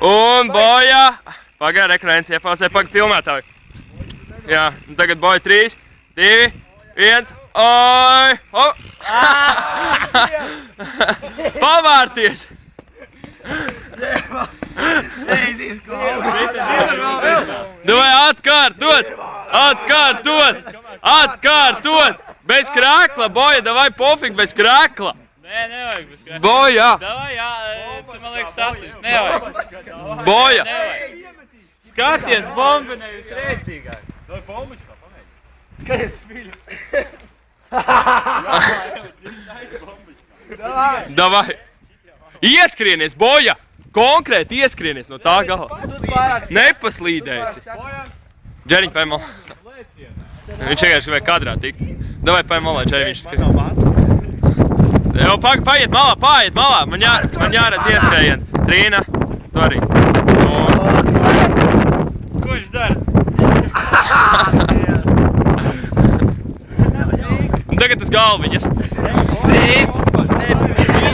Un Boja. Pagaid, ekrāns iepauzē, pagaid filmētāju. Jā, un tagad Boja 3, 2, 1. Oi! Hop! Pavārties! Vai atkārtot! Atkārtot! Atkārtot! Bez krēkla, Boja, davai pofīgi bez krēkla! Nē, nevajag bez krēkla. Boja! Davai, jā, tu man liekas saslims, nevajag. Boja! Skaties, bomba nevis rēcīgāk. Davai bombičkā, pamēģi. Skaties, Fiļu. Davai! Ieskrienies, Boja! Konkrēti ieskrienies no tā gala. Nepaslīdēsi. Džeriņ, paim malā. Viņš vienkārši vajag kadrā tikt. Davai, paim malā, Džeriņ, viņš skrien. Jau paiet malā. Man jāredz ieskrējiens. Trīna, tu arī. Ko viņš dara? Un tagad uz galviņas. Sīp!